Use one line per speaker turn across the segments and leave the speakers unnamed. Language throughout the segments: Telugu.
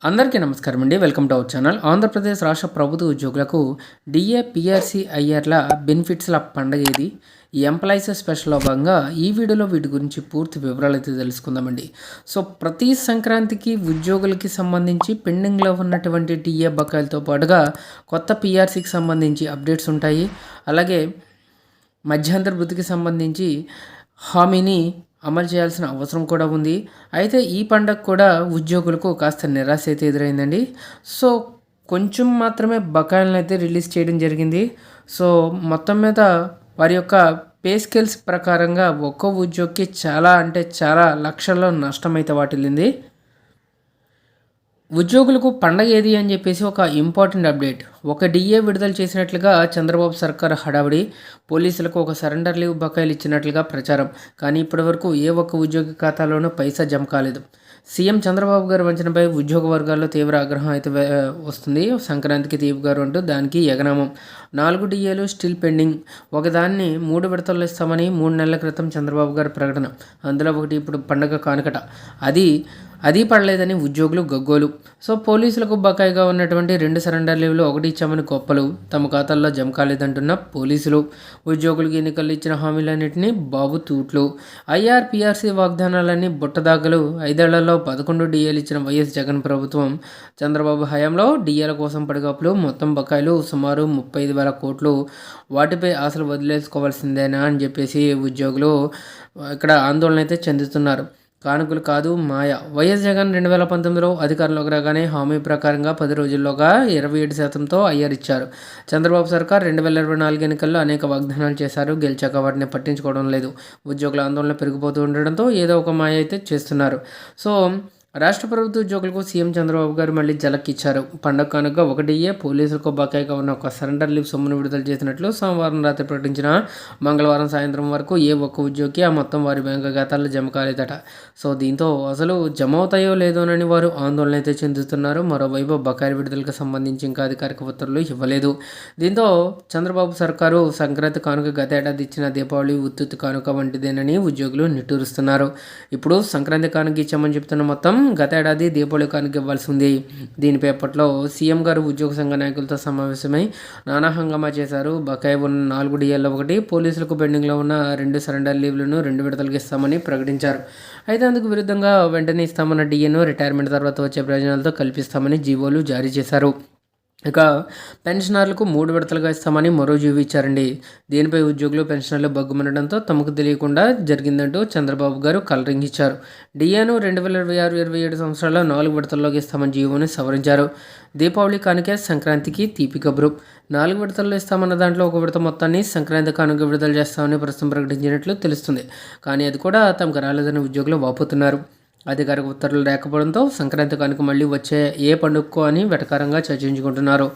అందరికీ నమస్కారం అండి. Welcome to our channel. Andhra Pradesh రాష్ట్ర ప్రభుత్వ ఉద్యోగులకు డిఏ, పిఆర్సీ, ఐఆర్ల బెనిఫిట్స్ల పండగ ఏది? ఈ ఎంప్లాయీస్ స్పెషల్లో భాగంగా ఈ వీడియోలో వీటి గురించి పూర్తి వివరాలు అయితే తెలుసుకుందామండి. సో ప్రతి సంక్రాంతికి ఉద్యోగులకి సంబంధించి పెండింగ్లో ఉన్నటువంటి డిఏ బకాయిలతో పాటుగా కొత్త పిఆర్సీకి సంబంధించి అప్డేట్స్ ఉంటాయి. అలాగే మధ్యంతర వృత్తికి సంబంధించి హామీని అమలు చేయాల్సిన అవసరం కూడా ఉంది. అయితే ఈ పండగ కూడా ఉద్యోగులకు కాస్త నిరాశ అయితే ఎదురైందండి. సో కొంచెం మాత్రమే బకాయిలను అయితే రిలీజ్ చేయడం జరిగింది. సో మొత్తం మీద వారి యొక్క పే స్కేల్స్ ప్రకారంగా ఒక్కో ఉద్యోగికి చాలా లక్షల్లో నష్టం అయితే వాటిల్లింది. ఉద్యోగులకు పండగ ఏది అని చెప్పేసి ఒక ఇంపార్టెంట్ అప్డేట్. ఒక డిఏ విడుదల చేసినట్లుగా చంద్రబాబు సర్కార్ హడావిడి, పోలీసులకు ఒక సరెండర్ లీవ్ బకాయిలు ఇచ్చినట్లుగా ప్రచారం. కానీ ఇప్పటివరకు ఏ ఒక్క ఉద్యోగి ఖాతాలోనూ పైసా జమ కాలేదు. సీఎం చంద్రబాబు గారి వంచనపై ఉద్యోగ వర్గాల్లో తీవ్ర ఆగ్రహం అయితే వస్తుంది. సంక్రాంతికి తీపి గారు అంటూ దానికి ఎగనామం. 4 డిఏలు స్టిల్ పెండింగ్. ఒకదాన్ని 3 విడతల్లో ఇస్తామని 3 నెలల క్రితం చంద్రబాబు గారి ప్రకటన. అందులో ఒకటి ఇప్పుడు పండగ కానుకట. అది పడలేదని ఉద్యోగులు గగ్గోలు. సో పోలీసులకు బకాయిగా ఉన్నటువంటి 2 సరెండర్ లీవ్లు ఒకటి ఇచ్చామని గొప్పలు, తమ ఖాతాల్లో జమ కాలేదంటున్న పోలీసులు. ఉద్యోగులకు ఎన్నికల్లో ఇచ్చిన హామీలన్నింటినీ బాబు తూట్లు. IR, PRC వాగ్దానాలన్నీ బుట్టదాగలు. 5 ఏళ్లలో 11 డిఏలు ఇచ్చిన వైఎస్ జగన్ ప్రభుత్వం. చంద్రబాబు హయాంలో డిఏల కోసం పడిగాపులు. మొత్తం బకాయిలు సుమారు 35,000 కోట్లు. వాటిపై ఆశలు వదిలేసుకోవాల్సిందేనా అని చెప్పేసి ఉద్యోగులు ఇక్కడ ఆందోళన అయితే చెందుతున్నారు. కానుకలు కాదు మాయ. వైఎస్ జగన్ 2019లో అధికారంలోకి రాగానే హామీ ప్రకారంగా 10 రోజుల్లోగా 27%తో ఐఆర్ ఇచ్చారు. చంద్రబాబు సర్కార్ 2024 ఎన్నికల్లో అనేక వాగ్దానాలు చేశారు. గెలిచాక వాటిని పట్టించుకోవడం లేదు. ఉద్యోగుల ఆందోళన పెరిగిపోతూ ఉండడంతో ఏదో ఒక మాయ అయితే చేస్తున్నారు. సో రాష్ట్ర ప్రభుత్వ ఉద్యోగులకు సీఎం చంద్రబాబు గారు మళ్ళీ జలక్ ఇచ్చారు. పండగ కానుక 1 డిఏ, పోలీసులకు బకాయిగా ఉన్న ఒక సరెండర్ లీవ్ సొమ్మును విడుదల చేసినట్లు సోమవారం రాత్రి ప్రకటించిన మంగళవారం సాయంత్రం వరకు ఏ ఒక్క ఉద్యోగి ఆ మొత్తం వారి బ్యాంకు ఖాతాల్లో జమ కాలేదట. సో దీంతో అసలు జమ అవుతాయో లేదోనని వారు ఆందోళన అయితే చెందుతున్నారు. మరోవైపు బకాయిల విడుదలకు సంబంధించి ఇంకా అధికారిక ఉత్తర్వులు ఇవ్వలేదు. దీంతో చంద్రబాబు సర్కారు సంక్రాంతి కానుక గత ఏడాది ఇచ్చిన దీపావళి ఉత్తుత్తి కానుక వంటిదేనని ఉద్యోగులు నిట్టూరుస్తున్నారు. ఇప్పుడు సంక్రాంతి కానుక ఇచ్చామని చెప్తున్న మొత్తం గత ఏడాది దీపావళి కానుక ఇవ్వాల్సి ఉంది. దీనిపై అప్పట్లో సీఎం గారు ఉద్యోగ సంఘ నాయకులతో సమావేశమై నానా హంగామా చేశారు. బకాయి ఉన్న 4 డిఏల్లో ఒకటి, పోలీసులకు పెండింగ్లో ఉన్న 2 సరెండర్ లీవ్లను 2 విడతలకు ఇస్తామని ప్రకటించారు. అయితే అందుకు విరుద్ధంగా వెంటనే ఇస్తామన్న డిఏను రిటైర్మెంట్ తర్వాత వచ్చే ప్రయోజనాలతో కల్పిస్తామని జీవోలు జారీ చేశారు. ఇక పెన్షనర్లకు 3 విడతలుగా ఇస్తామని మరో జీవో ఇచ్చారండి. దీనిపై ఉద్యోగులు, పెన్షనర్లు బగ్గుమనడంతో తమకు తెలియకుండా జరిగిందంటూ చంద్రబాబు గారు కలరింగ్ ఇచ్చారు. డిఏను 2026-27 సంవత్సరాల్లో 4 విడతల్లోకి ఇస్తామని జీవోని సవరించారు. దీపావళి కానుకే సంక్రాంతికి తీపి కబురు. 4 విడతల్లో ఇస్తామన్న దాంట్లో 1 విడత మొత్తాన్ని సంక్రాంతి కానుక విడుదల చేస్తామని ప్రస్తుతం ప్రకటించినట్లు తెలుస్తుంది. కానీ అది కూడా తమకు రాలేదని ఉద్యోగులు వాపోతున్నారు. అధికారిక ఉత్తర్వులు లేకపోవడంతో సంక్రాంతి కానుక మళ్ళీ వచ్చే ఏ పండుగకో అని వెటకారంగా చర్చించుకుంటున్నారు.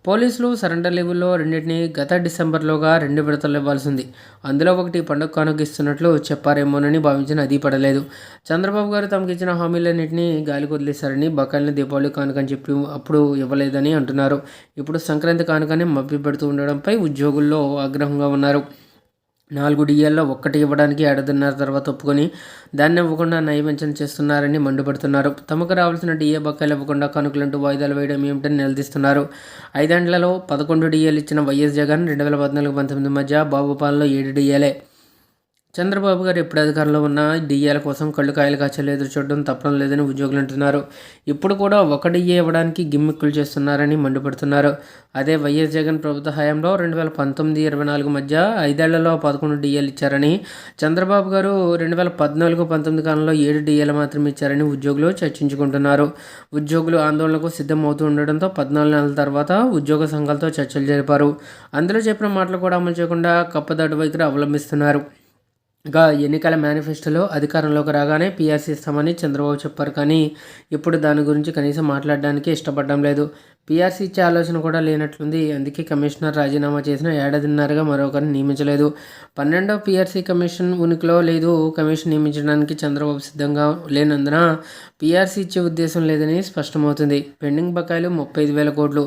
పోలీసులు సరెండర్ లీవుల్లో రెండింటిని గత డిసెంబర్లోగా 2 విడతలు ఇవ్వాల్సింది. అందులో ఒకటి పండుగ కానుక ఇస్తున్నట్లు చెప్పారేమోనని భావించిన అది పడలేదు. చంద్రబాబు గారు తమకు ఇచ్చిన హామీలన్నింటినీ గాలికి వదిలేశారని, బకాయిలను దీపావళి కానుక అని చెప్పి అప్పుడు ఇవ్వలేదని అంటున్నారు. ఇప్పుడు సంక్రాంతి కానుకని మభ్యపెడుతూ ఉండడంపై ఉద్యోగుల్లో ఆగ్రహంగా ఉన్నారు. 4 డిఏల్లో 1 ఇవ్వడానికి 1.5 తర్వాత ఒప్పుకొని దాన్ని ఇవ్వకుండా నయవంచన చేస్తున్నారని మండిపడుతున్నారు. తమకు రావాల్సిన డిఏ బకాయిలు ఇవ్వకుండా కానుకలంటూ వాయిదాలు వేయడం ఏమిటని నిలదీస్తున్నారు. 5 ఏళ్లలో 11 డిఏలు ఇచ్చిన వైఎస్ జగన్ 2014-19 మధ్య బాబు పాలనలో 7 డిఏలే. చంద్రబాబు గారు ఎప్పుడు అధికారంలో ఉన్న డిఏల కోసం కళ్ళు కాయలు కాచేలు ఎదురు చూడడం తప్పడం లేదని ఉద్యోగులు అంటున్నారు. ఇప్పుడు కూడా 1 డిఏ ఇవ్వడానికి గిమ్మిక్కులు చేస్తున్నారని మండిపడుతున్నారు. అదే వైఎస్ జగన్ ప్రభుత్వ హయాంలో 2019-24 మధ్య 5 ఏళ్లలో 11 డిఏలు ఇచ్చారని, చంద్రబాబు గారు 2014-19 కాలంలో 7 డిఏలు మాత్రమే ఇచ్చారని ఉద్యోగులు చర్చించుకుంటున్నారు. ఉద్యోగులు ఆందోళనకు సిద్ధం అవుతూ ఉండడంతో 14 నెలల తర్వాత ఉద్యోగ సంఘాలతో చర్చలు జరిపారు. అందులో చెప్పిన మాటలు కూడా అమలు చేయకుండా కప్పదాటు వైఖరి అవలంబిస్తున్నారు. ఇక ఎన్నికల మేనిఫెస్టోలో అధికారంలోకి రాగానే పిఆర్సీ ఇస్తామని చంద్రబాబు చెప్పారు. కానీ ఇప్పుడు దాని గురించి కనీసం మాట్లాడడానికి ఇష్టపడడం లేదు. పిఆర్సీ ఇచ్చే ఆలోచన కూడా లేనట్లుంది. అందుకే కమిషనర్ రాజీనామా చేసిన ఏడాదిన్నరగా మరొకరిని నియమించలేదు. 12వ పిఆర్సీ కమిషన్ ఉనికిలో లేదు. కమిషన్ నియమించడానికి చంద్రబాబు సిద్ధంగా లేనందున పిఆర్సీ ఇచ్చే ఉద్దేశం లేదని స్పష్టమవుతుంది. పెండింగ్ బకాయిలు 35,000 కోట్లు.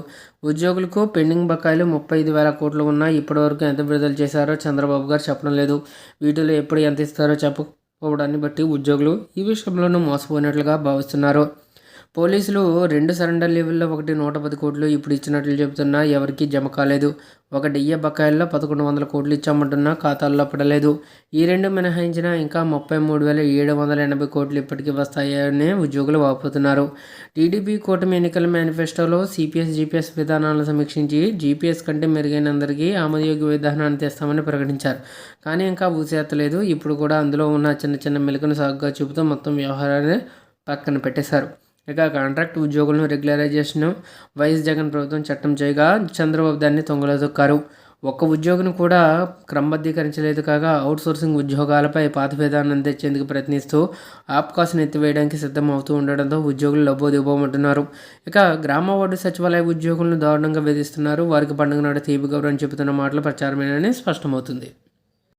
ఉద్యోగులకు పెండింగ్ బకాయిలు 35,000 కోట్లు ఉన్నా ఇప్పటివరకు ఎంత విడుదల చేశారో చంద్రబాబు గారు చెప్పడం లేదు. వీటిలో ఎప్పుడు ఎంత ఇస్తారో చెప్పకపోవడాన్ని బట్టి ఉద్యోగులు ఈ విషయంలోనూ మోసపోయినట్లుగా భావిస్తున్నారు. పోలీసులు 2 సరెండర్ లీవుల్లో ఒకటి 110 కోట్లు ఇప్పుడు ఇచ్చినట్లు చెబుతున్నా ఎవరికీ జమ కాలేదు. ఒక డిఏ బకాయిల్లో 1100 కోట్లు ఇచ్చామంటున్నా ఖాతాల్లో పడలేదు. ఈ రెండు మినహాయించినా ఇంకా 33,780 కోట్లు ఇప్పటికీ వస్తాయని ఉద్యోగులు వాపోతున్నారు. టీడీపీ కూటమి ఎన్నికల మేనిఫెస్టోలో సిపిఎస్, జీపీఎస్ విధానాలను సమీక్షించి జీపీఎస్ కంటే మెరుగైన అందరికీ ఆమోదయోగ్య విధానాన్ని తెస్తామని ప్రకటించారు. కానీ ఇంకా ఊసేత్తలేదు. ఇప్పుడు కూడా అందులో ఉన్న చిన్న చిన్న మెలుకును సాగుగా చూపుతూ మొత్తం వ్యవహారాన్ని పక్కన పెట్టేశారు. ఇక కాంట్రాక్ట్ ఉద్యోగులను రెగ్యులరైజేషన్ వైఎస్ జగన్ ప్రభుత్వం చట్టం చేయగా చంద్రబాబు దాన్ని తొంగలో తొక్కారు. ఒక్క ఉద్యోగిని కూడా క్రమబద్ధీకరించలేదు కాగా అవుట్సోర్సింగ్ ఉద్యోగాలపై పాత విధానాన్ని తెచ్చేందుకు ప్రయత్నిస్తూ ఆప్కాస్ను ఎత్తివేయడానికి సిద్ధం అవుతూ ఉండడంతో ఉద్యోగులు లబ్బోదిబ్బోమంటున్నారు. ఇక గ్రామ వార్డు సచివాలయ ఉద్యోగులను దారుణంగా వేధిస్తున్నారు. వారికి పండుగ నాడు తీపి గౌరవం చెబుతున్న మాటలు ప్రచారమేనని స్పష్టమవుతుంది.